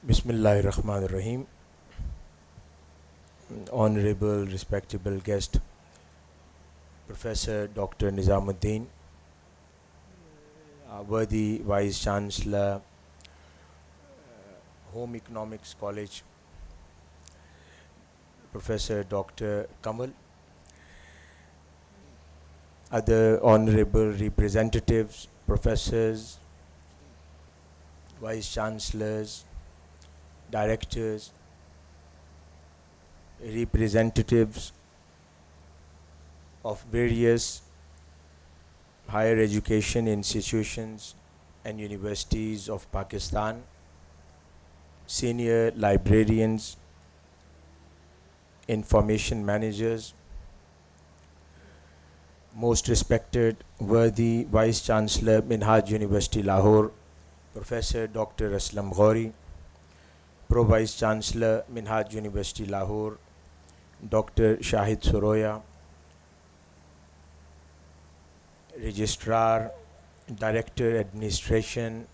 Bismillahirrahmanirrahim. Honorable, respectable guest, Professor Dr. Nizamuddin, worthy Vice Chancellor, Home Economics College, Professor Dr. Kamal, other honorable representatives, professors, Vice Chancellors, directors, representatives of various higher education institutions and universities of Pakistan, senior librarians, information managers, most respected, worthy Vice Chancellor, Minhaj University, Lahore, Professor Dr. Aslam Ghori, Pro Vice Chancellor, Minhaj University, Lahore, Dr. Shahid Suroya, Registrar, Director Administration,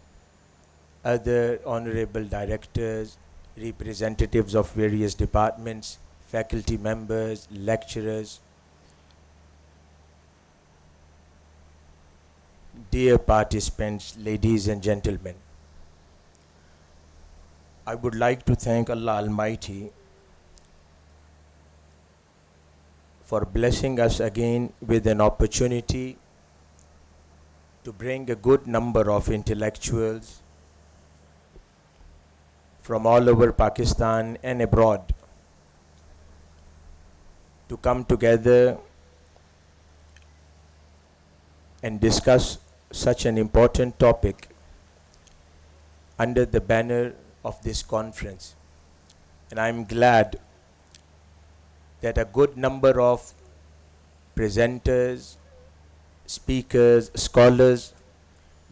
other honorable directors, representatives of various departments, faculty members, lecturers, dear participants, ladies and gentlemen. I would like to thank Allah Almighty for blessing us again with an opportunity to bring a good number of intellectuals from all over Pakistan and abroad to come together and discuss such an important topic under the banner of this conference. And I'm glad that a good number of presenters, speakers, scholars,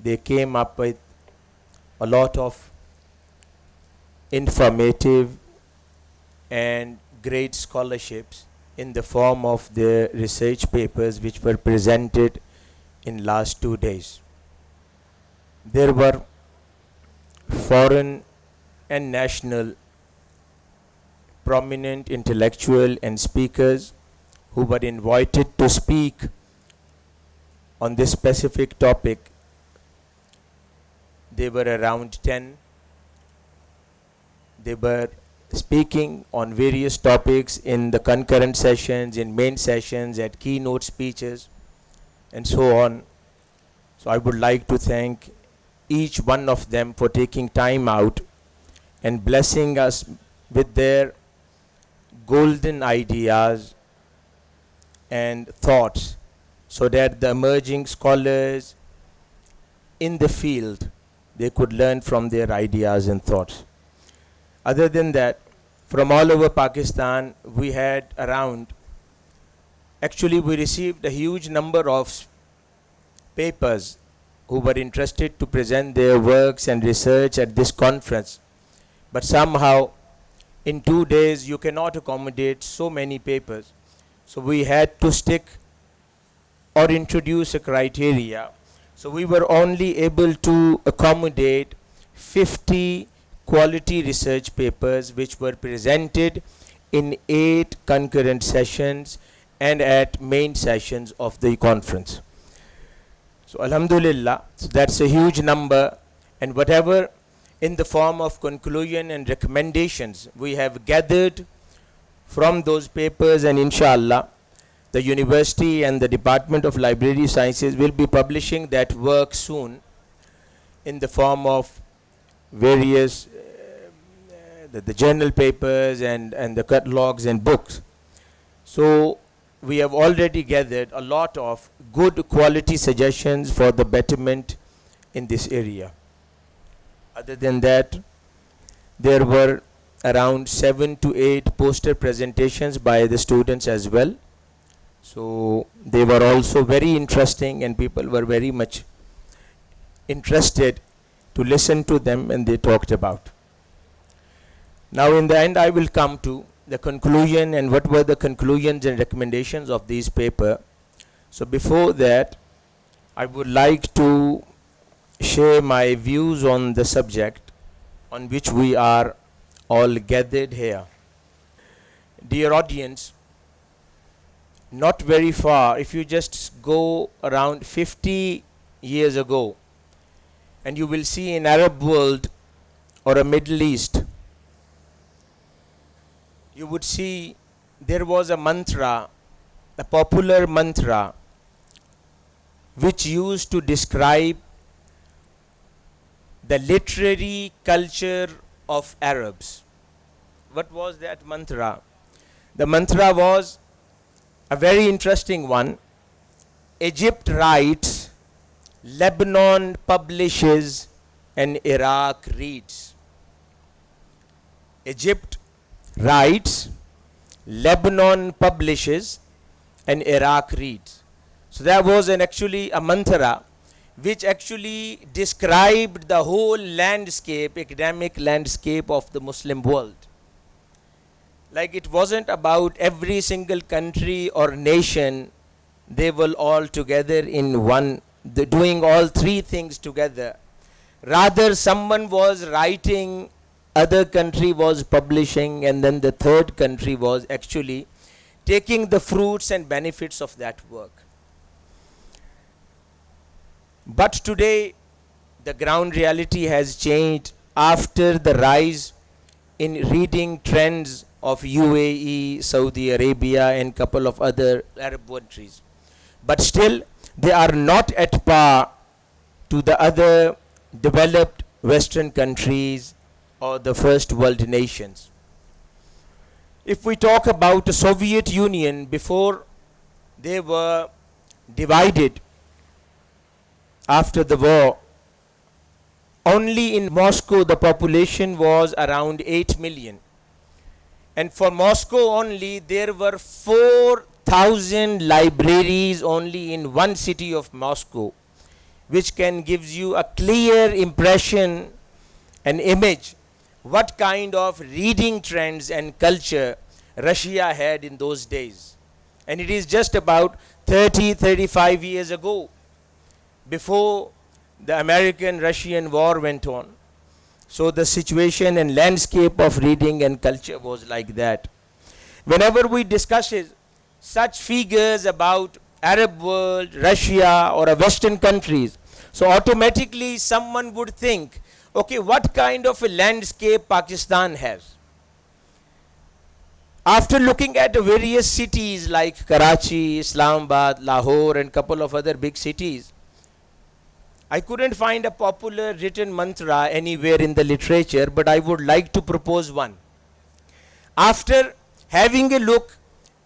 they came up with a lot of informative and great scholarships in the form of their research papers which were presented in last 2 days. There were foreign and national prominent intellectual and speakers who were invited to speak on this specific topic. They were around 10. They were speaking on various topics in the concurrent sessions, in main sessions, at keynote speeches, and so on. So I would like to thank each one of them for taking time out and blessing us with their golden ideas and thoughts, so that the emerging scholars in the field, they could learn from their ideas and thoughts. Other than that, from all over Pakistan, we had actually we received a huge number of papers who were interested to present their works and research at this conference. But somehow, in 2 days, you cannot accommodate so many papers. So we had to stick or introduce a criteria. So we were only able to accommodate 50 quality research papers which were presented in 8 concurrent sessions and at main sessions of the conference. So Alhamdulillah, so that's a huge number, and whatever in the form of conclusion and recommendations we have gathered from those papers, and inshallah the university and the Department of Library Sciences will be publishing that work soon in the form of various the journal papers and the catalogs and books. So we have already gathered a lot of good quality suggestions for the betterment in this area. Other than that, there were around 7 to 8 poster presentations by the students as well. So they were also very interesting, and people were very much interested to listen to them and they talked about. Now in the end, I will come to the conclusion and what were the conclusions and recommendations of these paper. So before that, I would like to share my views on the subject on which we are all gathered here. Dear audience, not very far, if you just go around 50 years ago, and you will see in Arab world or a Middle East, you would see there was a mantra, a popular mantra, which used to describe the literary culture of Arabs. What was that mantra? The mantra was a very interesting one. Egypt writes, Lebanon publishes, and Iraq reads. Egypt writes, Lebanon publishes, and Iraq reads. So that was actually a mantra which actually described the whole landscape, academic landscape of the Muslim world. Like it wasn't about every single country or nation, they were all together in one, doing all three things together. Rather, someone was writing, other country was publishing, and then the third country was actually taking the fruits and benefits of that work. But today, the ground reality has changed after the rise in reading trends of UAE, Saudi Arabia, and couple of other Arab countries. But still, they are not at par to the other developed Western countries or the first world nations. If we talk about the Soviet Union, before they were divided after the war, only in Moscow the population was around 8 million. And for Moscow only, there were 4,000 libraries only in one city of Moscow, which can give you a clear impression, an image, what kind of reading trends and culture Russia had in those days. And it is just about 35 years ago, before the American-Russian war went on. So the situation and landscape of reading and culture was like that. Whenever we discuss such figures about Arab world, Russia, or Western countries, so automatically someone would think, okay, what kind of a landscape Pakistan has? After looking at the various cities like Karachi, Islamabad, Lahore, and couple of other big cities, I couldn't find a popular written mantra anywhere in the literature, but I would like to propose one. After having a look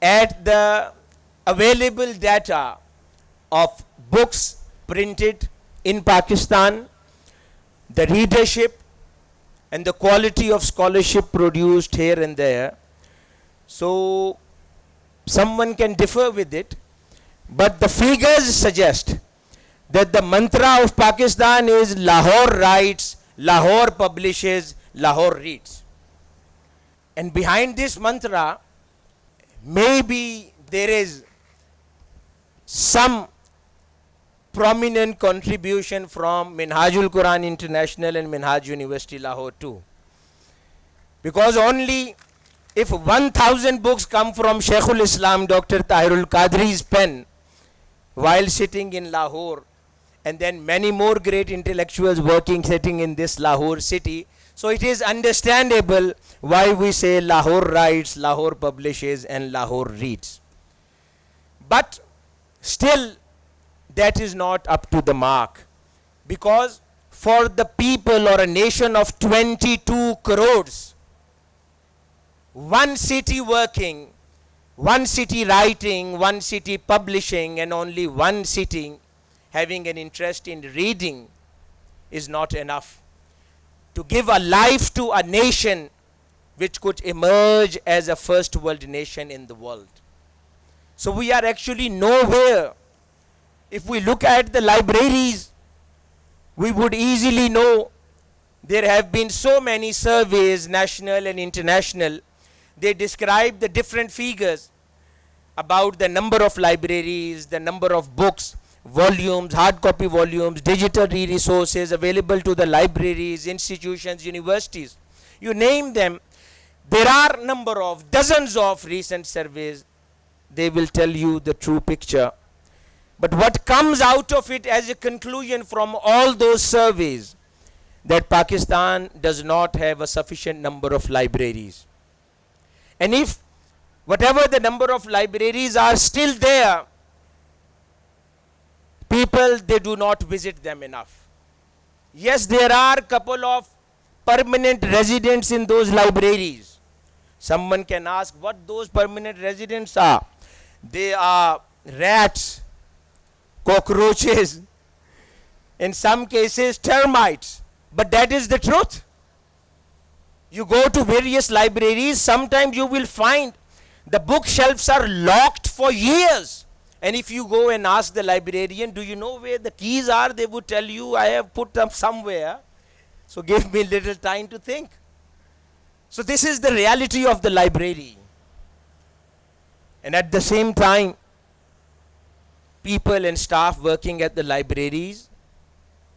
at the available data of books printed in Pakistan, the readership and the quality of scholarship produced here and there, so someone can differ with it, but the figures suggest that the mantra of Pakistan is Lahore writes, Lahore publishes, Lahore reads. And behind this mantra, maybe there is some prominent contribution from Minhajul Quran International and Minhaj University Lahore too. Because only if 1,000 books come from Sheikhul Islam Dr. Tahirul Qadri's pen while sitting in Lahore, and then many more great intellectuals sitting in this Lahore city, so it is understandable why we say Lahore writes, Lahore publishes, and Lahore reads. But still, that is not up to the mark, because for the people or a nation of 22 crores, one city working, one city writing, one city publishing, and only one city having an interest in reading is not enough to give a life to a nation which could emerge as a first world nation in the world. So we are actually nowhere. If we look at the libraries, we would easily know there have been so many surveys, national and international. They describe the different figures about the number of libraries, the number of books. volumes, hard copy volumes, digital resources available to the libraries, institutions, universities. You name them. There are number of dozens of recent surveys. They will tell you the true picture. But what comes out of it as a conclusion from all those surveys, that Pakistan does not have a sufficient number of libraries. And if whatever the number of libraries are still there, people, they do not visit them enough. Yes, there are a couple of permanent residents in those libraries. Someone can ask what those permanent residents are. They are rats, cockroaches, in some cases termites. But that is the truth. You go to various libraries, sometimes you will find the bookshelves are locked for years. And if you go and ask the librarian, do you know where the keys are? They would tell you, I have put them somewhere. So give me a little time to think. So this is the reality of the library. And at the same time, people and staff working at the libraries,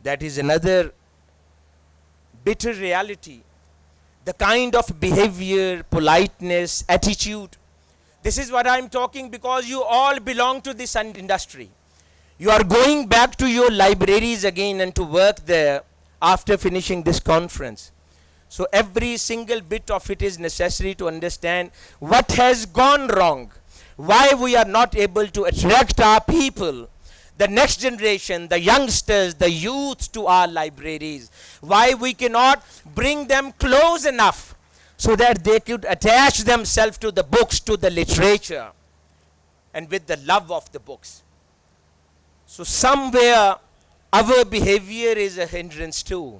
that is another bitter reality. The kind of behavior, politeness, attitude. This is what I'm talking, because you all belong to this industry. You are going back to your libraries again and to work there after finishing this conference. So every single bit of it is necessary to understand what has gone wrong, why we are not able to attract our people, the next generation, the youngsters, the youth to our libraries, why we cannot bring them close enough so that they could attach themselves to the books, to the literature, and with the love of the books. So somewhere our behavior is a hindrance too.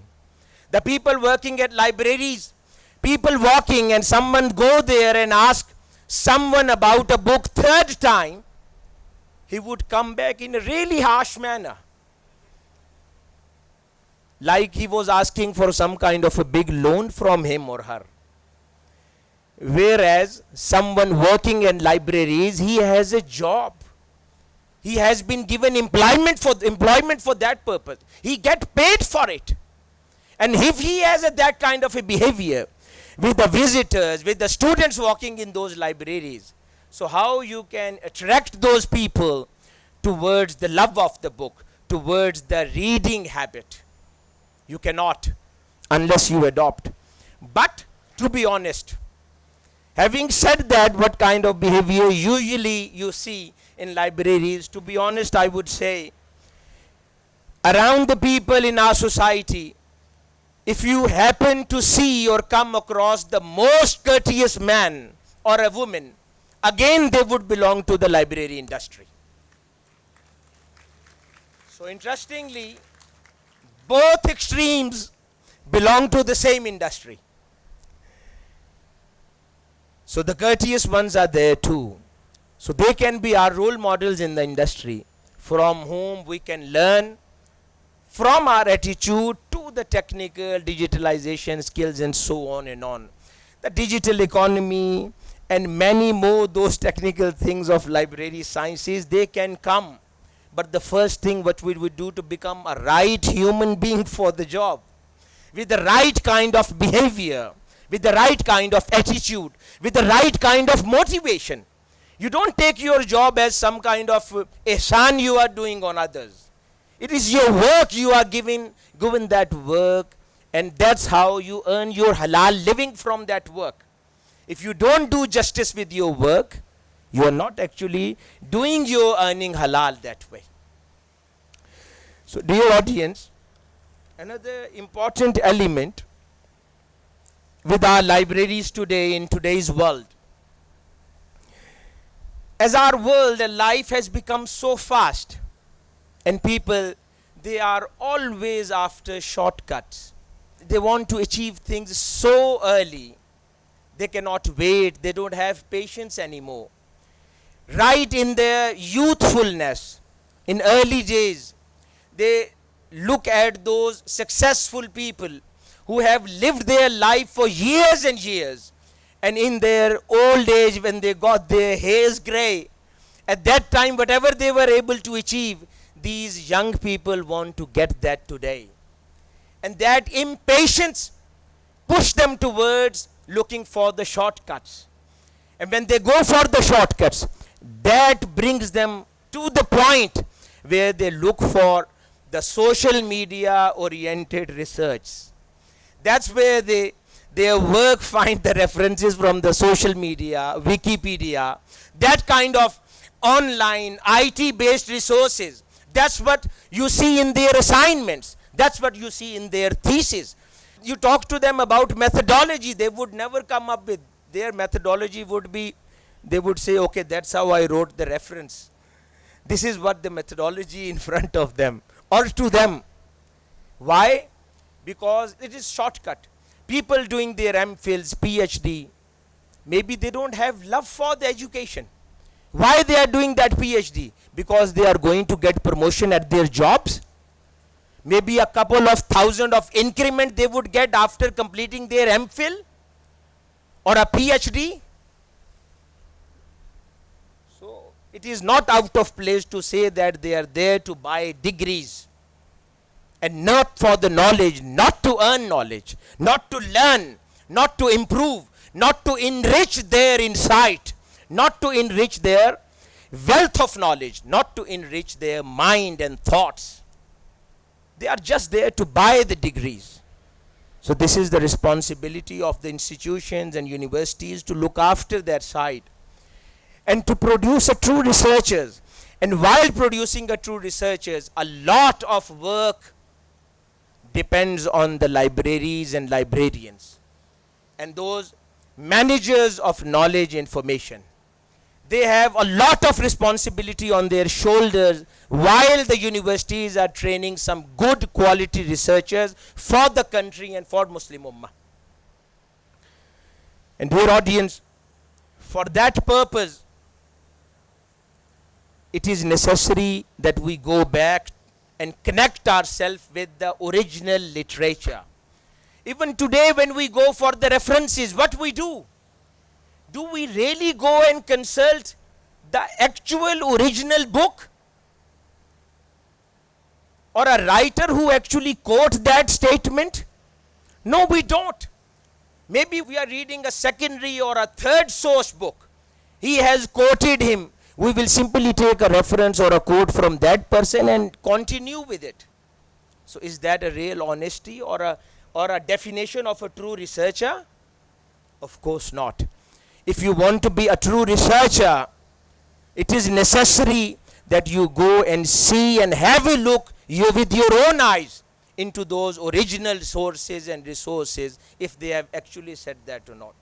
The people working at libraries, people walking, and someone go there and ask someone about a book third time, he would come back in a really harsh manner. Like he was asking for some kind of a big loan from him or her. Whereas someone working in libraries, he has a job. He has been given employment for that purpose. He get paid for it. And if he has that kind of a behavior with the visitors, with the students walking in those libraries, so how you can attract those people towards the love of the book, towards the reading habit? You cannot, unless you adopt. But to be honest, having said that, what kind of behavior usually you see in libraries, to be honest, I would say, around the people in our society, if you happen to see or come across the most courteous man or a woman, again they would belong to the library industry. So interestingly, both extremes belong to the same industry. So the courteous ones are there too. So they can be our role models in the industry, from whom we can learn from our attitude to the technical digitalization skills and so on and on. The digital economy and many more those technical things of library sciences, they can come. But the first thing what we would do to become a right human being for the job, with the right kind of behavior, with the right kind of attitude, with the right kind of motivation. You don't take your job as some kind of ihsan you are doing on others. It is your work, you are given that work, and that's how you earn your halal living from that work. If you don't do justice with your work, you are not actually doing your earning halal that way. So dear audience, another important element with our libraries today in today's world, as our world and life has become so fast, and people, they are always after shortcuts. They want to achieve things so early. They cannot wait. They don't have patience anymore. Right in their youthfulness, in early days, they look at those successful people who have lived their life for years and years. And in their old age, when they got their hairs gray, at that time, whatever they were able to achieve, these young people want to get that today. And that impatience push them towards looking for the shortcuts. And when they go for the shortcuts, that brings them to the point where they look for the social media oriented research. That's where their work find the references from the social media, Wikipedia, that kind of online IT based resources. That's what you see in their assignments. That's what you see in their thesis. You talk to them about methodology, they would never come up with, their methodology would be, they would say, okay, that's how I wrote the reference. This is what the methodology in front of them or to them. Why? Because it is shortcut. People doing their MPhils, PhD, maybe they don't have love for the education. Why they are doing that PhD? Because they are going to get promotion at their jobs. Maybe a couple of thousand of increment they would get after completing their MPhil or a PhD. So it is not out of place to say that they are there to buy degrees and not for the knowledge, not to earn knowledge, not to learn, not to improve, not to enrich their insight, not to enrich their wealth of knowledge, not to enrich their mind and thoughts. They are just there to buy the degrees. So this is the responsibility of the institutions and universities to look after that side and to produce a true researchers. And while producing a true researchers, a lot of work depends on the libraries and librarians and those managers of knowledge information. They have a lot of responsibility on their shoulders while the universities are training some good quality researchers for the country and for Muslim Ummah. And dear audience, for that purpose, it is necessary that we go back and connect ourselves with the original literature. Even today when we go for the references, what we do? Do we really go and consult the actual original book? Or a writer who actually quote that statement? No, we don't. Maybe we are reading a secondary or a third source book. He has quoted him. We will simply take a reference or a quote from that person and continue with it. So is that a real honesty or a definition of a true researcher? Of course not. If you want to be a true researcher, it is necessary that you go and see and have a look with your own eyes into those original sources and resources, if they have actually said that or not.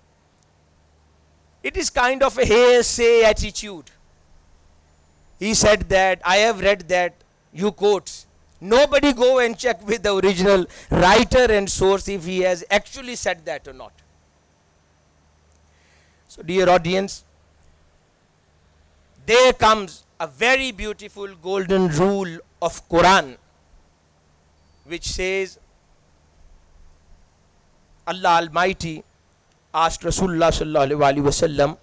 It is kind of a hearsay attitude. He said that, I have read that, you quotes. Nobody go and check with the original writer and source if he has actually said that or not. So dear audience, there comes a very beautiful golden rule of Quran, which says, Allah Almighty asked Rasulullah sallallahu alaihi wasallam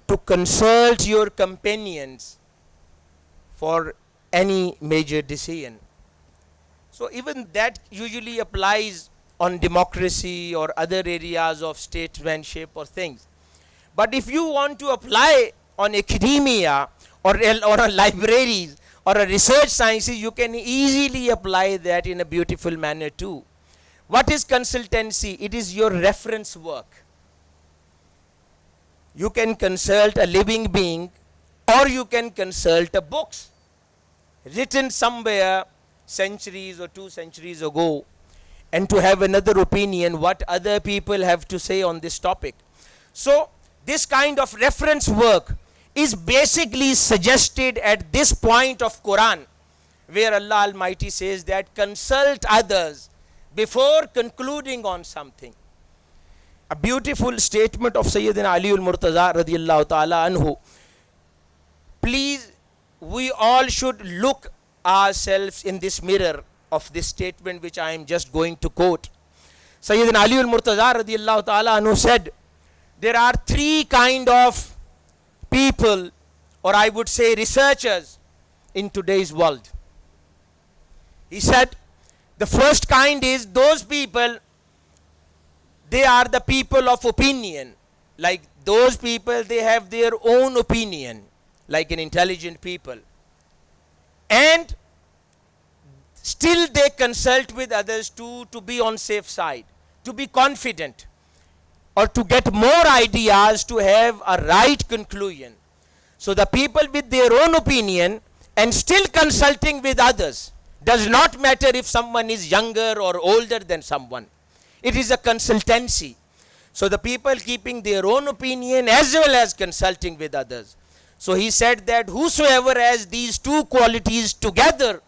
to consult your companions for any major decision. So even that usually applies on democracy or other areas of statesmanship or things. But if you want to apply on academia or on libraries or a research sciences, you can easily apply that in a beautiful manner too. What is consultancy? It is your reference work. You can consult a living being or you can consult a books written somewhere centuries or 2 centuries ago, and to have another opinion what other people have to say on this topic. So this kind of reference work is basically suggested at this point of Quran, where Allah Almighty says that consult others before concluding on something. A beautiful statement of Sayyidina Ali al-Murtaza radiyallahu ta'ala anhu. Please, we all should look ourselves in this mirror of this statement which I am just going to quote. Sayyidina Ali al-Murtaza radiyallahu ta'ala anhu said, there are 3 kind of people, or I would say researchers in today's world. He said, the first kind is those people, they are the people of opinion. Like those people, they have their own opinion, like an intelligent people. And still they consult with others to be on safe side, to be confident, or to get more ideas, to have a right conclusion. So the people with their own opinion and still consulting with others, does not matter if someone is younger or older than someone. It is a consultancy. So the people keeping their own opinion as well as consulting with others. So he said that whosoever has these two qualities together,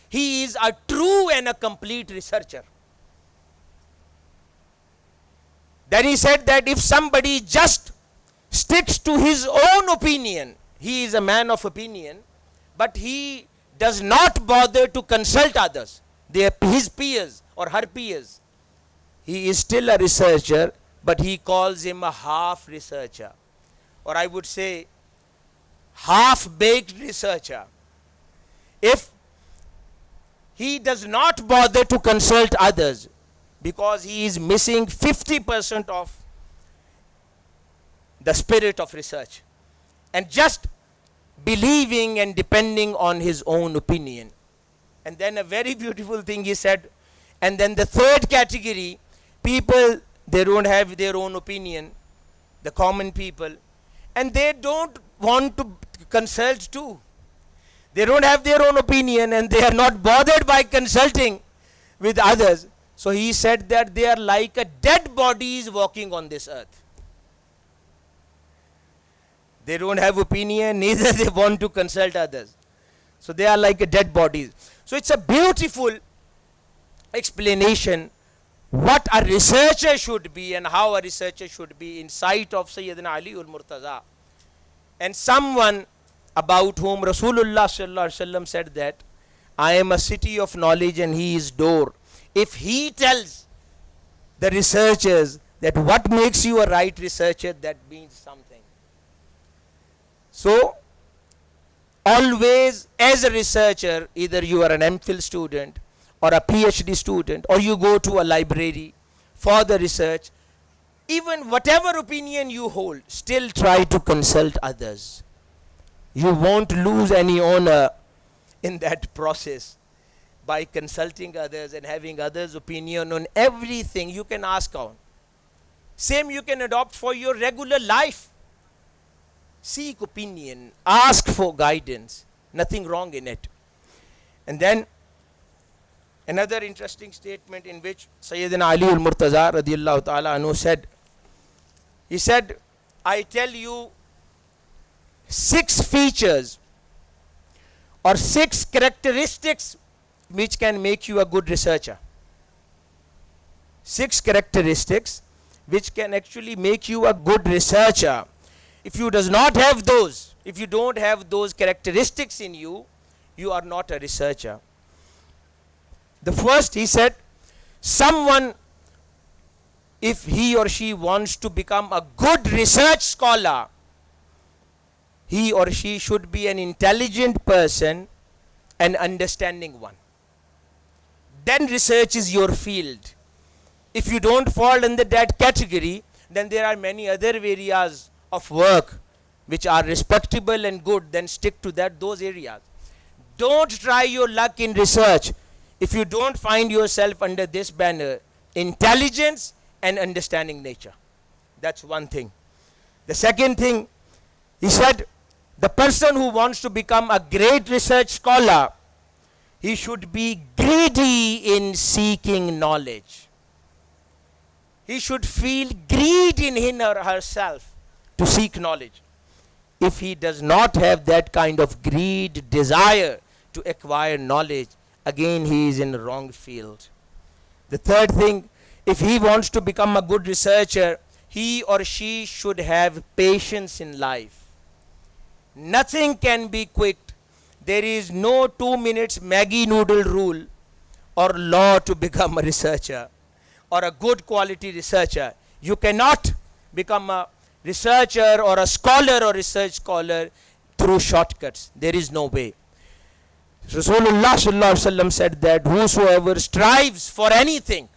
he is a true and a complete researcher. Then he said that if somebody just sticks to his own opinion, he is a man of opinion, but he does not bother to consult others, his peers or her peers, he is still a researcher, but he calls him a half researcher, or I would say half-baked researcher. If he does not bother to consult others because he is missing 50% of the spirit of research and just believing and depending on his own opinion. And then a very beautiful thing he said, and then the third category, people, they don't have their own opinion, the common people, and they don't want to consult too. They don't have their own opinion and they are not bothered by consulting with others. So he said that they are like a dead bodies walking on this earth. They don't have opinion, neither they want to consult others. So they are like a dead bodies. So it's a beautiful explanation what a researcher should be and how a researcher should be in sight of Sayyidina Ali al-Murtaza. And someone about whom Rasulullah sallallahu alaihi wasallam said that, I am a city of knowledge and he is door. If he tells the researchers that what makes you a right researcher, that means something. So, always as a researcher, either you are an MPhil student or a PhD student, or you go to a library for the research, even whatever opinion you hold, still try to consult others. You won't lose any honor in that process by consulting others and having others' opinion on everything you can ask on. Same you can adopt for your regular life. Seek opinion, ask for guidance, nothing wrong in it. And then another interesting statement in which Sayyidina Ali al-Murtaza radiyallahu ta'ala anhu said, he said, I tell you 6 features or 6 characteristics which can make you a good researcher. 6 characteristics which can actually make you a good researcher. If you does not have those, if you don't have those characteristics in you, you are not a researcher. The first, he said, someone, if he or she wants to become a good research scholar, he or she should be an intelligent person, an understanding one. Then research is your field. If you don't fall under that category, then there are many other areas of work which are respectable and good, then stick to those areas. Don't try your luck in research if you don't find yourself under this banner, intelligence and understanding nature. That's one thing. The second thing, he said, the person who wants to become a great research scholar, he should be greedy in seeking knowledge. He should feel greed in him or herself to seek knowledge. If he does not have that kind of greed, desire to acquire knowledge, again he is in the wrong field. The third thing, if he wants to become a good researcher, he or she should have patience in life. Nothing can be quick. There is no 2 minutes Maggi noodle rule or law to become a researcher or a good quality researcher. You cannot become a researcher or a scholar or research scholar through shortcuts. There is no way. Rasulullah sallallahu alaihi wasallam said that whosoever strives for anything,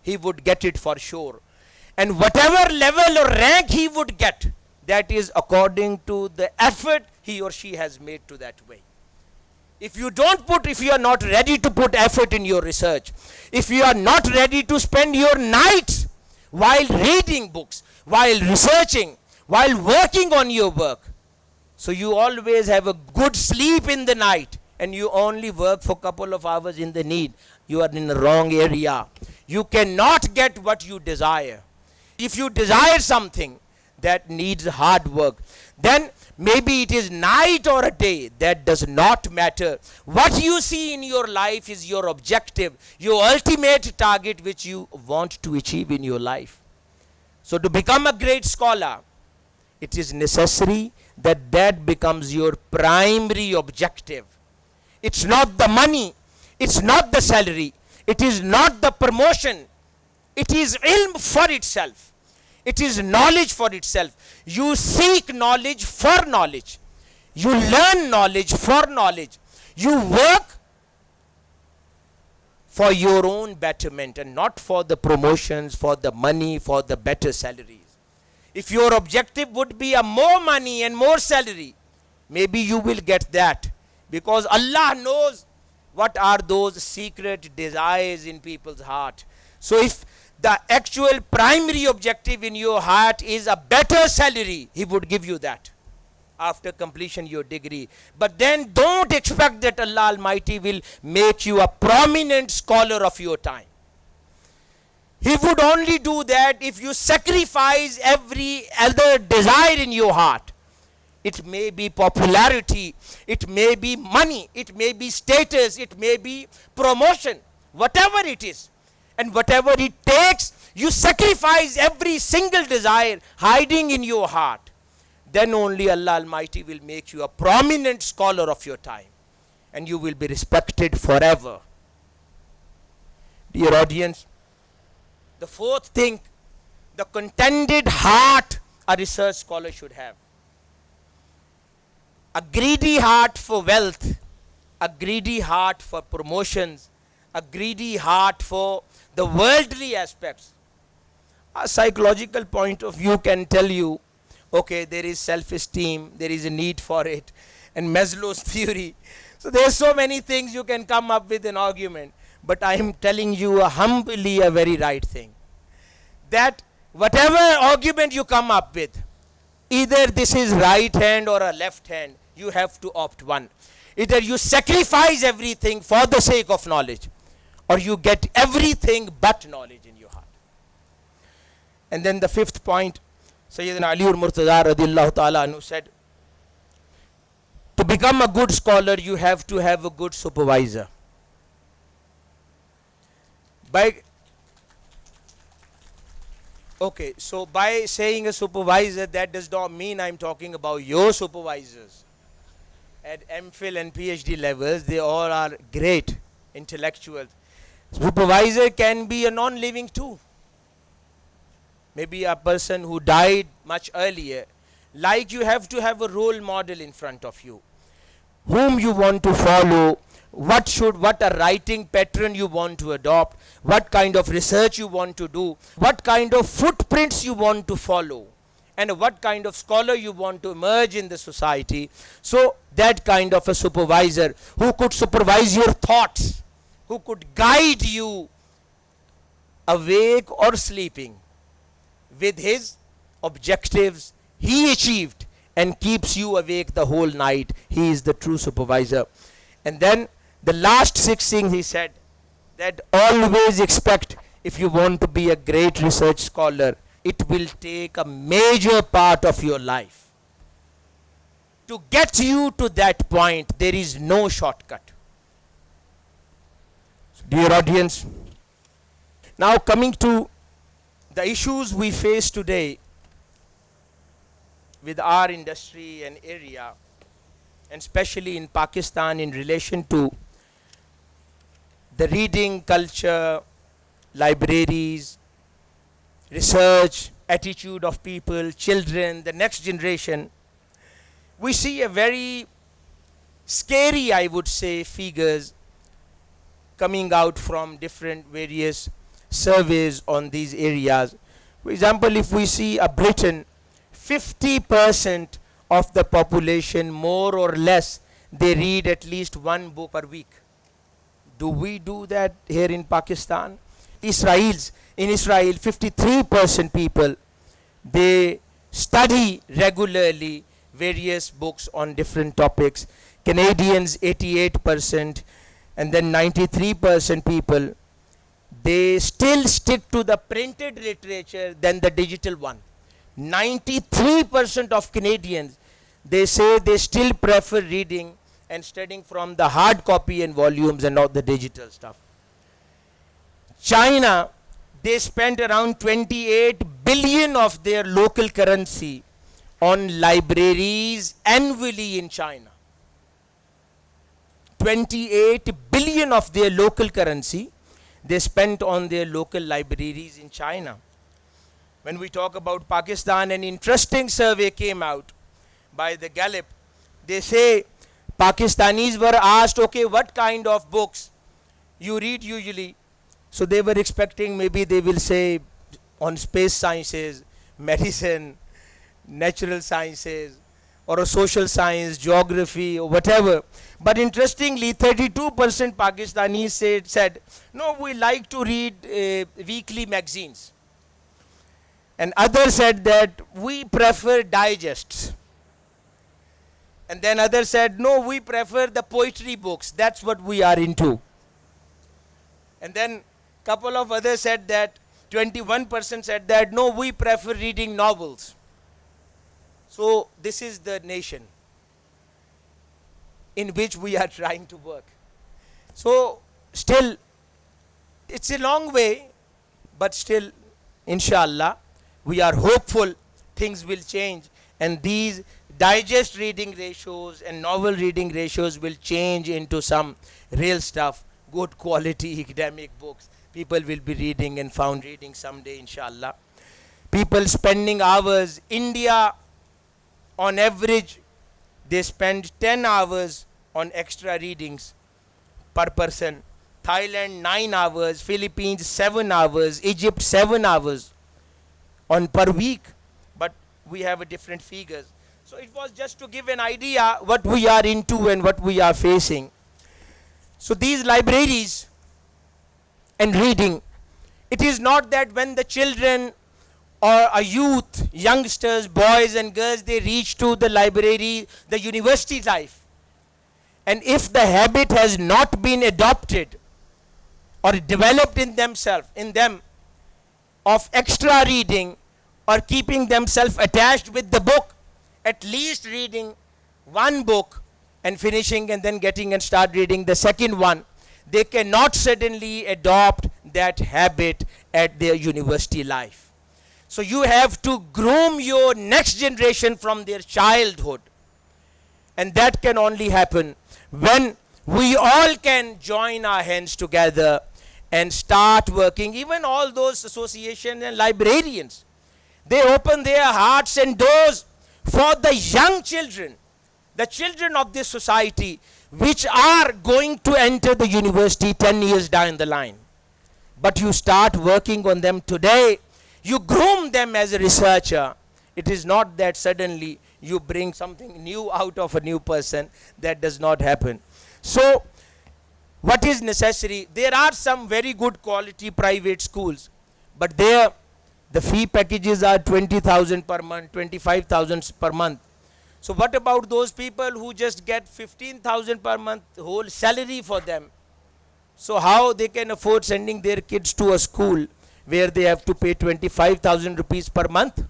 he would get it for sure. And whatever level or rank he would get, that is according to the effort he or she has made to that way. If you are not ready to put effort in your research, if you are not ready to spend your nights while reading books, while researching, while working on your work, so you always have a good sleep in the night and you only work for a couple of hours in the need, you are in the wrong area. You cannot get what you desire. If you desire something that needs hard work, then maybe it is night or a day, that does not matter. What you see in your life is your objective, your ultimate target which you want to achieve in your life. So to become a great scholar, it is necessary that that becomes your primary objective. It's not the money, it's not the salary, it is not the promotion, it is ilm for itself. It is knowledge for itself. You seek knowledge for knowledge. You learn knowledge for knowledge. You work for your own betterment and not for the promotions, for the money, for the better salaries. If your objective would be a more money and more salary, maybe you will get that, because Allah knows what are those secret desires in people's heart. So if the actual primary objective in your heart is a better salary, he would give you that after completion your degree. But then don't expect that Allah Almighty will make you a prominent scholar of your time. He would only do that if you sacrifice every other desire in your heart. It may be popularity, it may be money, it may be status, it may be promotion, whatever it is. And whatever it takes, you sacrifice every single desire hiding in your heart. Then only Allah Almighty will make you a prominent scholar of your time. And you will be respected forever. Dear audience, the fourth thing, the contented heart a research scholar should have. A greedy heart for wealth, a greedy heart for promotions, a greedy heart for the worldly aspects. A psychological point of view can tell you, okay, there is self-esteem, there is a need for it, and Maslow's theory. So there's so many things you can come up with an argument, but I am telling you humbly a very right thing. That whatever argument you come up with, either this is right hand or a left hand, you have to opt one. Either you sacrifice everything for the sake of knowledge, or you get everything but knowledge in your heart. And then the fifth point, Sayyidina Ali al-Murtada radiyallahu ta'ala anhu said, to become a good scholar, you have to have a good supervisor. So by saying a supervisor, that does not mean I'm talking about your supervisors. At MPhil and PhD levels, they all are great intellectuals. Supervisor can be a non-living too. Maybe a person who died much earlier. Like you have to have a role model in front of you, whom you want to follow, what a writing pattern you want to adopt, what kind of research you want to do, what kind of footprints you want to follow, and what kind of scholar you want to emerge in the society. So that kind of a supervisor who could supervise your thoughts, who could guide you awake or sleeping with his objectives he achieved and keeps you awake the whole night. He is the true supervisor. And then the last 6 things he said, that always expect, if you want to be a great research scholar, it will take a major part of your life. To get you to that point, there is no shortcut. So, dear audience, now coming to the issues we face today with our industry and area, and especially in Pakistan in relation to the reading culture, libraries, research, attitude of people, children, the next generation, we see a very scary, I would say, figures coming out from different various surveys on these areas. For example, if we see a Britain, 50% of the population, more or less, they read at least one book per week. Do we do that here in Pakistan? In Israel, 53% people, they study regularly various books on different topics. Canadians, 88%, and then 93% people, they still stick to the printed literature than the digital one. 93% of Canadians, they say they still prefer reading and studying from the hard copy and volumes and not the digital stuff. China, they spent around 28 billion of their local currency on libraries annually in China. 28 billion of their local currency they spent on their local libraries in China. When we talk about Pakistan, an interesting survey came out by the Gallup. They say Pakistanis were asked, okay, what kind of books you read usually? So they were expecting maybe they will say on space sciences, medicine, natural sciences, or a social science, geography, or whatever. But interestingly, 32% Pakistanis said, no, we like to read weekly magazines. And others said that we prefer digests. And then others said, no, we prefer the poetry books. That's what we are into. And then couple of others said that, 21% said that, no, we prefer reading novels. So this is the nation in which we are trying to work. So still, it's a long way, but still, inshallah, we are hopeful things will change, and these digest reading ratios and novel reading ratios will change into some real stuff, good quality academic books. People will be reading and found reading someday, inshallah. People spending hours. India, on average, they spend 10 hours on extra readings per person. Thailand, 9 hours. Philippines, 7 hours. Egypt, 7 hours on per week. But we have a different figures. So it was just to give an idea what we are into and what we are facing. So these libraries and reading, it is not that when the children or a youth, youngsters, boys and girls, they reach to the library, the university life, and if the habit has not been adopted or developed in them of extra reading or keeping themselves attached with the book, at least reading one book and finishing and then getting and start reading the second one, they cannot suddenly adopt that habit at their university life. So you have to groom your next generation from their childhood. And that can only happen when we all can join our hands together and start working. Even all those associations and librarians, they open their hearts and doors for the young children, the children of this society, which are going to enter the university 10 years down the line. But you start working on them today. You groom them as a researcher. It is not that suddenly you bring something new out of a new person. That does not happen. So, what is necessary? There are some very good quality private schools, but there the fee packages are 20,000 per month, 25,000 per month. So what about those people who just get 15,000 per month, whole salary for them? So how they can afford sending their kids to a school where they have to pay 25,000 rupees per month?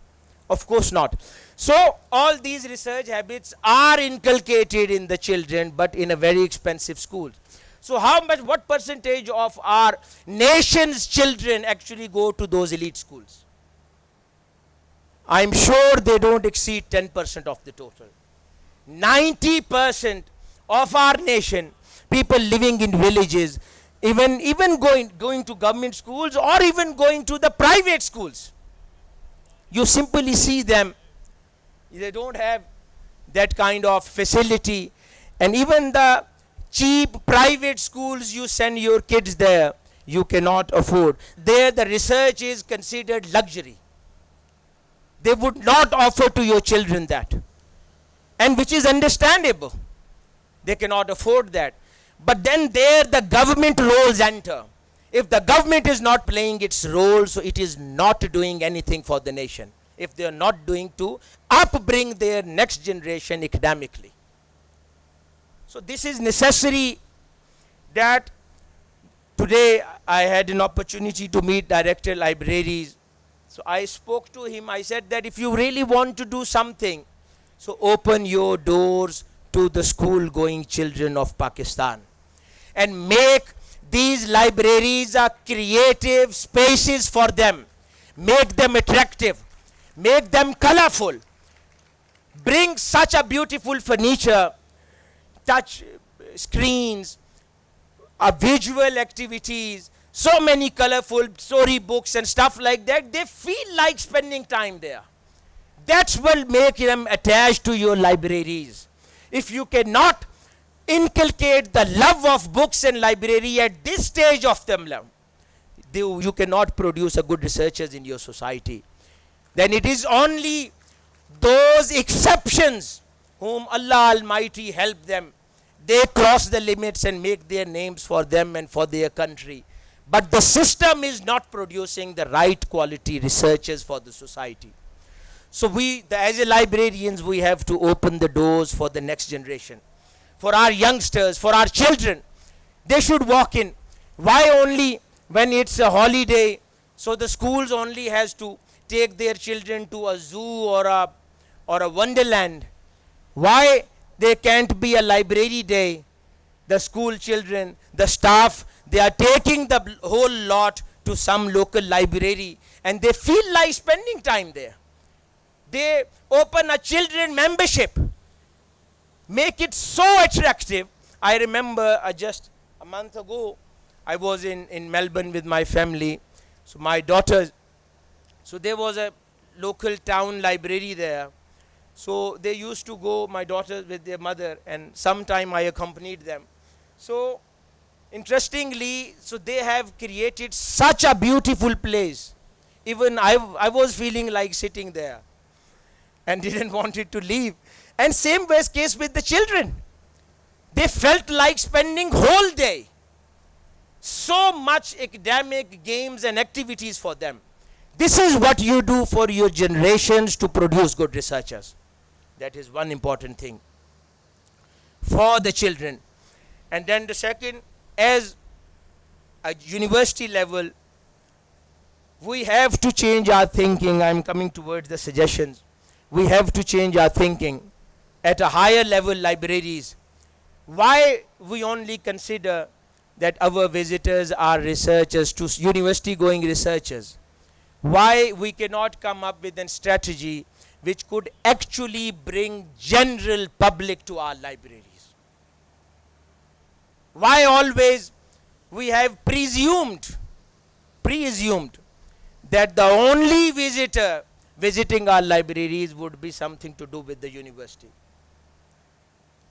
Of course not. So all these research habits are inculcated in the children, but in a very expensive school. So what percentage of our nation's children actually go to those elite schools? I'm sure they don't exceed 10% of the total. 90% of our nation, people living in villages, even going to government schools or even going to the private schools, you simply see them, they don't have that kind of facility, And even the cheap private schools you send your kids there, you cannot afford. There the research is considered luxury. They would not offer to your children that. And which is understandable. They cannot afford that. But then there the government roles enter. If the government is not playing its role, so it is not doing anything for the nation. If they are not doing to upbring their next generation academically. So this is necessary that today I had an opportunity to meet Director Libraries. So I spoke to him. I said that if you really want to do something, so open your doors to the school going children of Pakistan and make these libraries are creative spaces for them. Make them attractive. Make them colorful. Bring such a beautiful furniture, touch screens, visual activities, so many colorful story books and stuff like that. They feel like spending time there. That's what make them attached to your libraries. If you cannot inculcate the love of books and library at this stage of them, you cannot produce a good researchers in your society. Then it is only those exceptions whom Allah Almighty help them. They cross the limits and make their names for them and for their country. But the system is not producing the right quality researchers for the society. So as a librarians, we have to open the doors for the next generation. For our youngsters, for our children. They should walk in. Why only when it's a holiday? So the schools only has to take their children to a zoo or a wonderland. Why there can't be a library day? The school children, the staff, they are taking the whole lot to some local library and they feel like spending time there. They open a children membership. Make it so attractive. I remember just a month ago, I was in Melbourne with my family. So my daughters, so there was a local town library there. So they used to go, my daughters with their mother, and sometime I accompanied them. So interestingly, so they have created such a beautiful place. Even I was feeling like sitting there and didn't want it to leave. And same was case with the children. They felt like spending whole day. So much academic games and activities for them. This is what you do for your generations to produce good researchers. That is one important thing for the children. And then the second, as a university level, we have to change our thinking. I'm coming towards the suggestions. We have to change our thinking at a higher level libraries. Why we only consider that our visitors are researchers, to university going researchers? Why we cannot come up with a strategy which could actually bring general public to our libraries? Why always we have presumed that the only visitor visiting our libraries would be something to do with the university?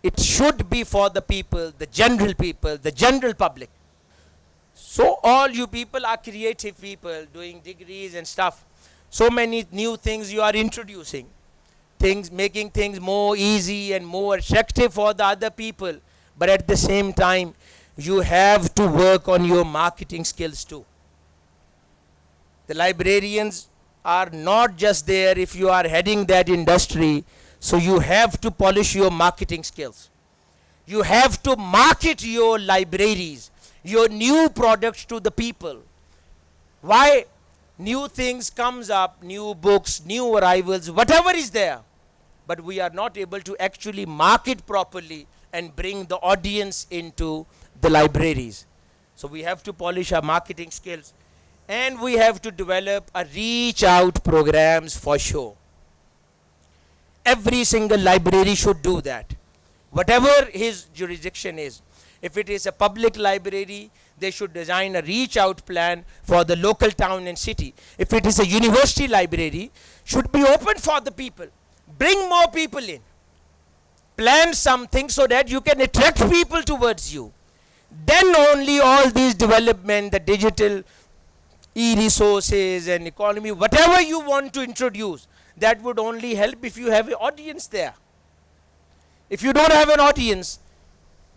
It should be for the people, the general public. So all you people are creative people doing degrees and stuff. So many new things you are introducing. Things, making things more easy and more attractive for the other people. But at the same time, you have to work on your marketing skills too. The librarians are not just there if you are heading that industry. So you have to polish your marketing skills. You have to market your libraries, your new products to the people. Why? New things comes up, new books, new arrivals, whatever is there. But we are not able to actually market properly and bring the audience into the libraries. So we have to polish our marketing skills. And we have to develop a reach out programs for sure. Every single library should do that. Whatever his jurisdiction is. If it is a public library, they should design a reach out plan for the local town and city. If it is a university library, should be open for the people. Bring more people in. plan something so that you can attract people towards you. Then only all these development, the digital e-resources and economy, whatever you want to introduce, that would only help if you have an audience there. If you don't have an audience,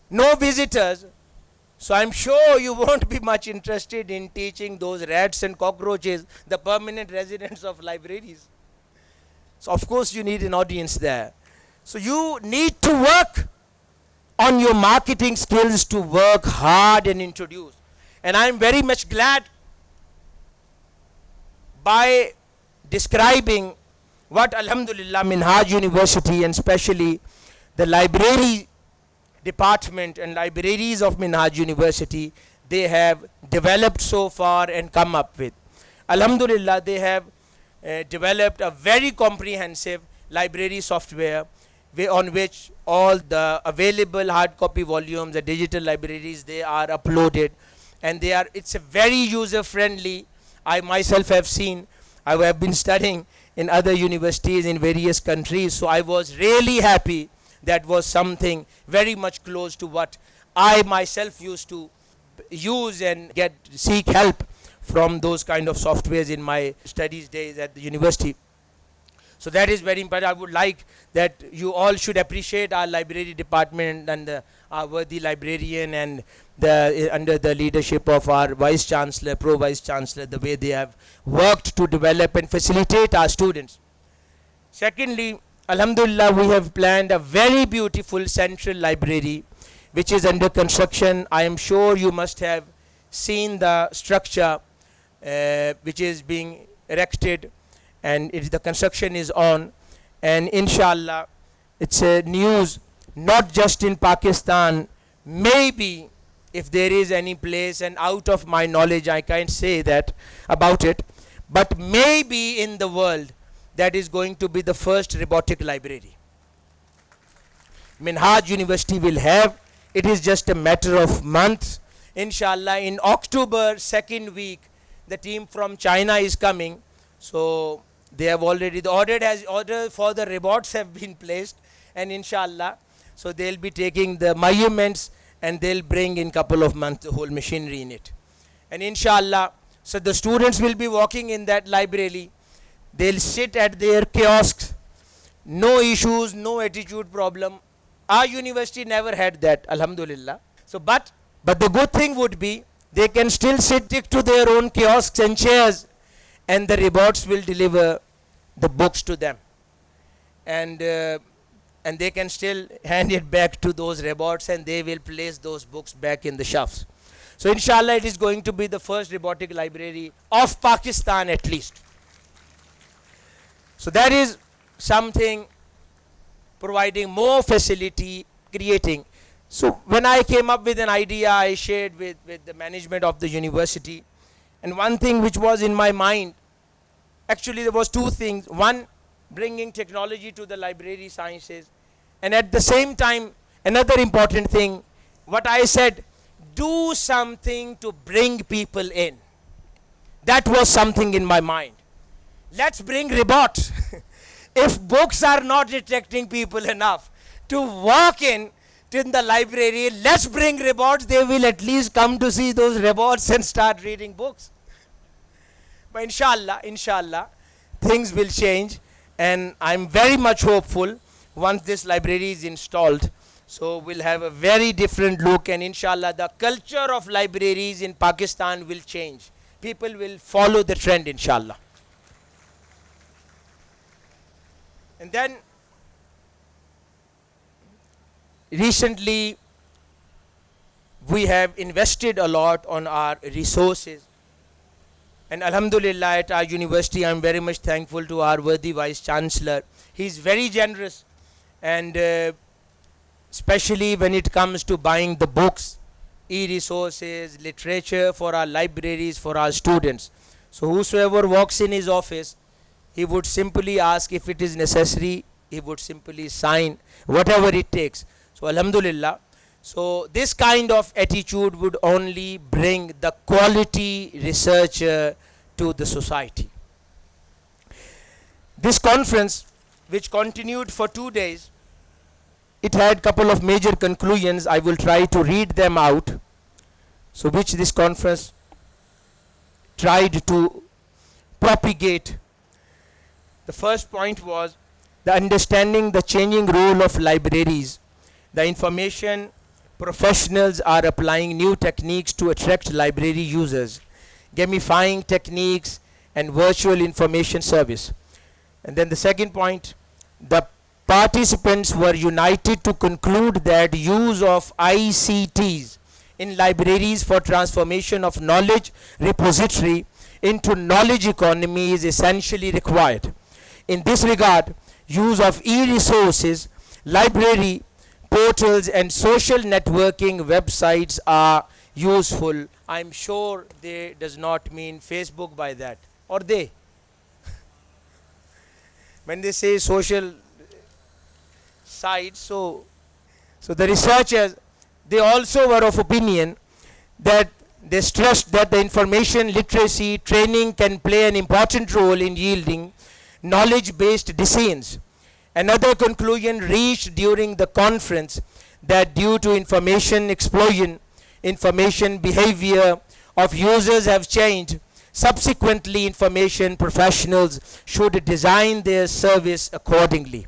no visitors, so I'm sure you won't be much interested in teaching those rats and cockroaches, the permanent residents of libraries. So of course you need an audience there. So you need to work on your marketing skills to work hard and introduce. And I'm very much glad by describing what Alhamdulillah Minhaj University and especially the library department and libraries of Minhaj University, they have developed so far and come up with. Alhamdulillah, they have developed a very comprehensive library software on which all the available hard copy volumes, the digital libraries, they are uploaded, and it's a very user friendly. I myself have seen, I have been studying in other universities in various countries, so I was really happy. That was something very much close to what I myself used to use and seek help from those kind of softwares in my studies days at the university. So that is very important. I would like that you all should appreciate our library department and our worthy librarian and under the leadership of our Vice Chancellor, Pro Vice Chancellor, the way they have worked to develop and facilitate our students. Secondly, Alhamdulillah, we have planned a very beautiful central library which is under construction. I am sure you must have seen the structure which is being erected, and the construction is on, and inshallah it's a news not just in Pakistan, maybe if there is any place, and out of my knowledge I can't say that about it, but maybe in the world that is going to be the first robotic library. Minhaj University will have, it is just a matter of months. Inshallah, in October, second week, the team from China is coming. So they have already, the order for the robots have been placed, and inshallah, so they'll be taking the measurements and they'll bring in couple of months the whole machinery in it. And inshallah, so the students will be walking in that library. They'll sit at their kiosks, no issues, no attitude problem. Our university never had that, alhamdulillah. So, but the good thing would be, they can still stick to their own kiosks and chairs, and the robots will deliver the books to them. And they can still hand it back to those robots, and they will place those books back in the shelves. So inshallah, it is going to be the first robotic library of Pakistan at least. So that is something providing more facility, creating. So when I came up with an idea, I shared with the management of the university. And one thing which was in my mind, actually there was two things. One, bringing technology to the library sciences. And at the same time, another important thing, what I said, do something to bring people in. That was something in my mind. Let's bring robots. If books are not attracting people enough to walk in the library, let's bring robots. They will at least come to see those robots and start reading books. But inshallah, things will change, and I'm very much hopeful once this library is installed. So we'll have a very different look, and inshallah the culture of libraries in Pakistan will change. People will follow the trend, inshallah. And then recently we have invested a lot on our resources, and alhamdulillah at our university I'm very much thankful to our worthy Vice Chancellor. He's very generous, and especially when it comes to buying the books, e-resources, literature for our libraries, for our students. So whosoever walks in his office, he would simply ask if it is necessary, he would simply sign whatever it takes. So alhamdulillah, so this kind of attitude would only bring the quality researcher to the society. This conference, which continued for 2 days, it had couple of major conclusions. I will try to read them out. So which this conference tried to propagate. The first point was the understanding the changing role of libraries. The information professionals are applying new techniques to attract library users, gamifying techniques and virtual information service. And then the second point, the participants were united to conclude that use of ICTs in libraries for transformation of knowledge repository into knowledge economy is essentially required. In this regard, use of e-resources, library portals and social networking websites are useful. I'm sure they does not mean Facebook by that, or they. When they say social sites, so the researchers, they also were of opinion that they stressed that the information literacy training can play an important role in yielding knowledge-based decisions. Another conclusion reached during the conference that due to information explosion, information behavior of users have changed. Subsequently, information professionals should design their service accordingly.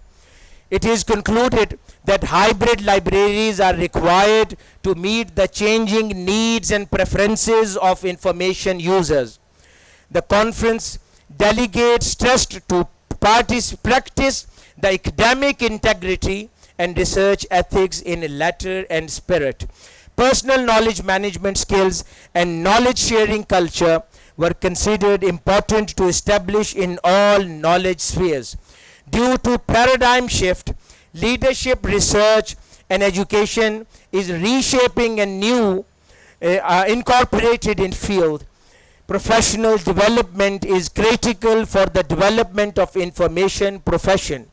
It is concluded that hybrid libraries are required to meet the changing needs and preferences of information users. The conference delegates stressed to practice the academic integrity and research ethics in letter and spirit. Personal knowledge management skills and knowledge sharing culture were considered important to establish in all knowledge spheres. Due to paradigm shift, leadership, research and education is reshaping and new incorporated in field. Professional development is critical for the development of information profession.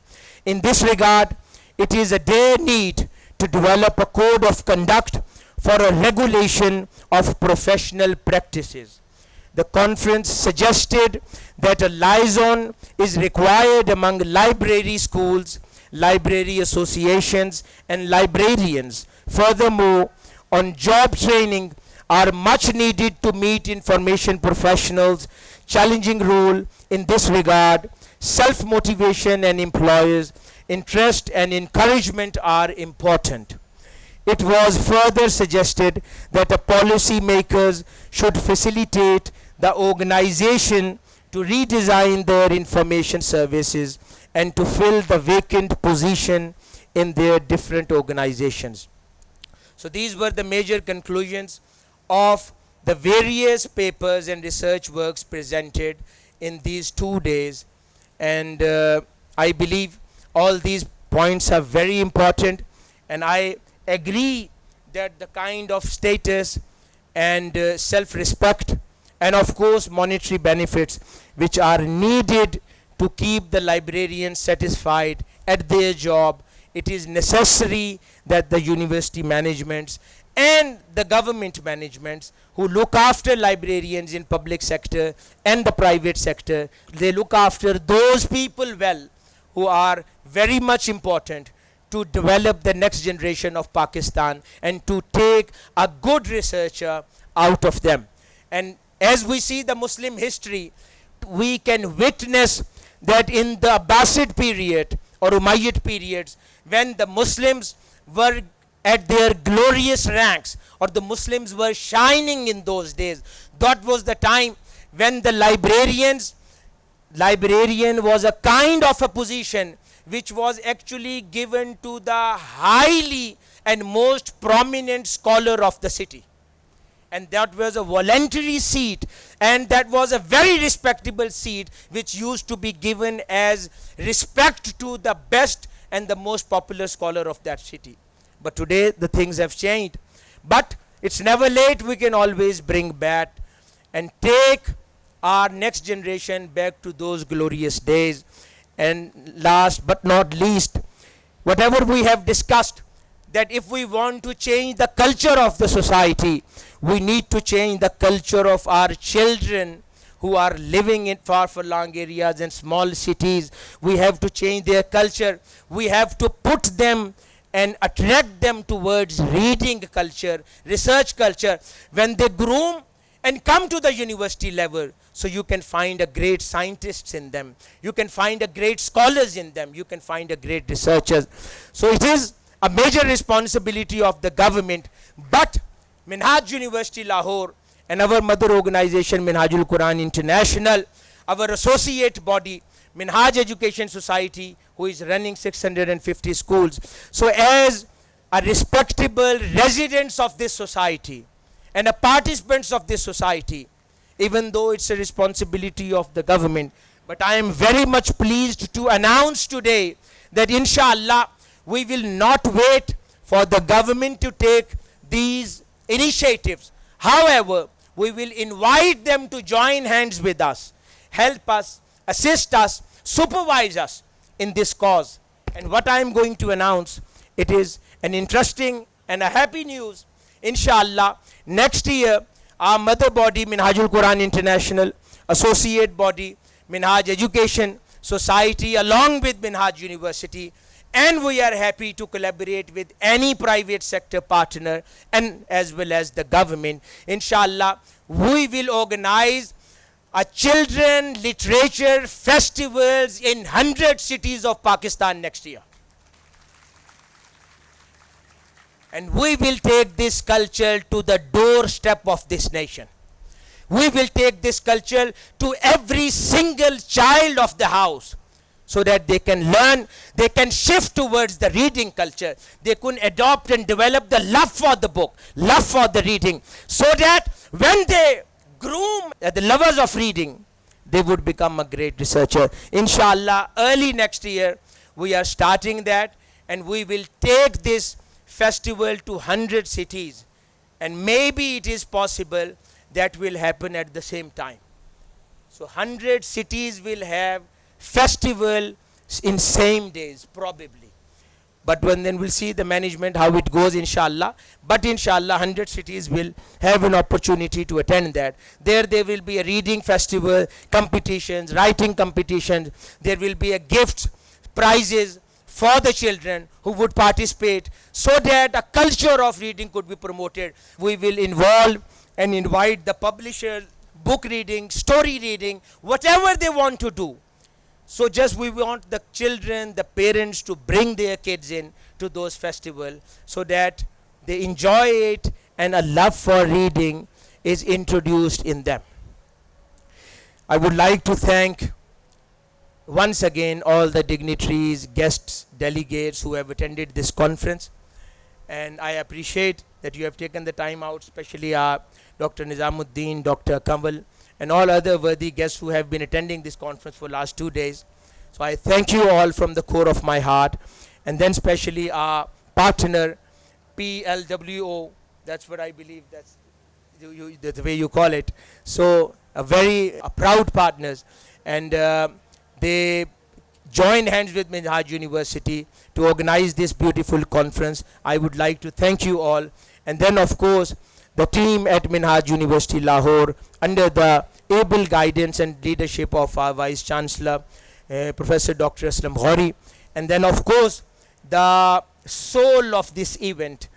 In this regard, it is a dire need to develop a code of conduct for a regulation of professional practices. The conference suggested that a liaison is required among library schools, library associations, and librarians. Furthermore, on-job training are much needed to meet information professionals' challenging role in this regard. Self-motivation and employers' interest and encouragement are important. It was further suggested that the policy makers should facilitate the organization to redesign their information services and to fill the vacant position in their different organizations. So these were the major conclusions of the various papers and research works presented in these 2 days, and I believe all these points are very important, and I agree that the kind of status and self-respect and of course monetary benefits which are needed to keep the librarians satisfied at their job, it is necessary that the university managements and the government managements who look after librarians in public sector and the private sector, they look after those people well who are very much important to develop the next generation of Pakistan and to take a good researcher out of them. And as we see the Muslim history, we can witness that in the Abbasid period or Umayyad periods, when the Muslims were at their glorious ranks, or the Muslims were shining in those days, that was the time when the librarian was a kind of a position which was actually given to the highly and most prominent scholar of the city. And that was a voluntary seat, and that was a very respectable seat which used to be given as respect to the best and the most popular scholar of that city. But today the things have changed. But it's never late, we can always bring back and take our next generation back to those glorious days. And last but not least, whatever we have discussed, that if we want to change the culture of the society, we need to change the culture of our children who are living in far-flung areas and small cities. We have to change their culture. We have to put them and attract them towards reading culture, research culture, when they groom and come to the university level. So you can find a great scientists in them, you can find a great scholars in them, you can find a great researchers. So it is a major responsibility of the government. But Minhaj University Lahore and our mother organization Minhajul Quran International, our associate body Minhaj Education Society, who is running 650 schools. So as a respectable residents of this society and a participants of this society, even though it's a responsibility of the government, but I am very much pleased to announce today that inshallah we will not wait for the government to take these initiatives. However, we will invite them to join hands with us, help us, assist us, supervise us in this cause. And what I am going to announce, it is an interesting and a happy news. Inshallah, next year, our mother body, Minhajul Quran International, associate body, Minhaj Education Society, along with Minhaj University, and we are happy to collaborate with any private sector partner and as well as the government. Inshallah, we will organize a children literature festivals in 100 cities of Pakistan next year. And we will take this culture to the doorstep of this nation. We will take this culture to every single child of the house, so that they can learn, they can shift towards the reading culture. They can adopt and develop the love for the book, love for the reading, so that when they groom the lovers of reading, they would become a great researcher. Inshallah, early next year, we are starting that, and we will take this festival to 100 cities. And maybe it is possible that will happen at the same time. So 100 cities will have festival in same days, probably. But then we'll see the management how it goes, inshallah. But inshallah, 100 cities will have an opportunity to attend that. There will be a reading festival, competitions, writing competitions. There will be a gift, prizes for the children who would participate, so that a culture of reading could be promoted. We will involve and invite the publisher, book reading, story reading, whatever they want to do. So just we want the children, the parents to bring their kids in to those festivals, so that they enjoy it and a love for reading is introduced in them. I would like to thank once again all the dignitaries, guests, delegates who have attended this conference. And I appreciate that you have taken the time out, especially Dr. Nizamuddin, Dr. Kamal, and all other worthy guests who have been attending this conference for last 2 days. So I thank you all from the core of my heart. And then especially our partner, PLWO, that's what I believe, that's the way you call it. So very proud partners. And they joined hands with Minhaj University to organize this beautiful conference. I would like to thank you all. And then of course, the team at Minhaj University Lahore, under the able guidance and leadership of our Vice Chancellor, Professor Dr. Aslam Ghori. And then of course, the soul of this event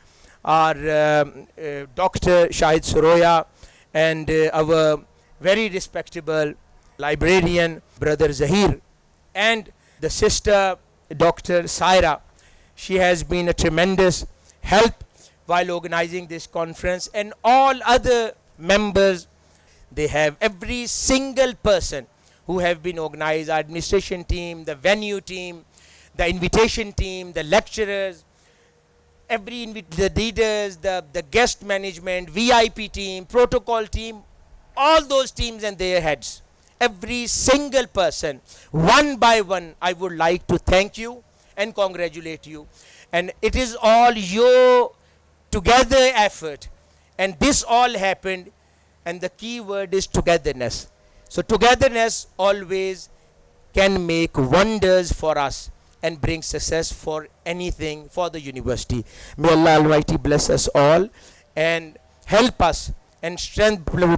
are Dr. Shahid Soroya and our very respectable librarian, Brother Zahir, and the sister, Dr. Saira. She has been a tremendous help while organizing this conference, and all other members. They have every single person who have been organized, our administration team, the venue team, the invitation team, the lecturers, the leaders, the guest management, VIP team, protocol team, all those teams and their heads. Every single person, one by one, I would like to thank you and congratulate you. And it is all your together effort. And this all happened, and the key word is togetherness. So togetherness always can make wonders for us and bring success for anything, for the university. May Allah Almighty bless us all and help us and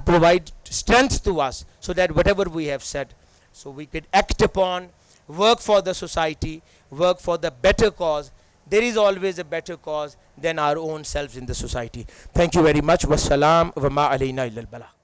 provide strength to us, so that whatever we have said, so we could act upon, work for the society, work for the better cause, there is always a better cause than our own selves in the society. Thank you very much. Wassalam wa ma alayna illa al-balagh.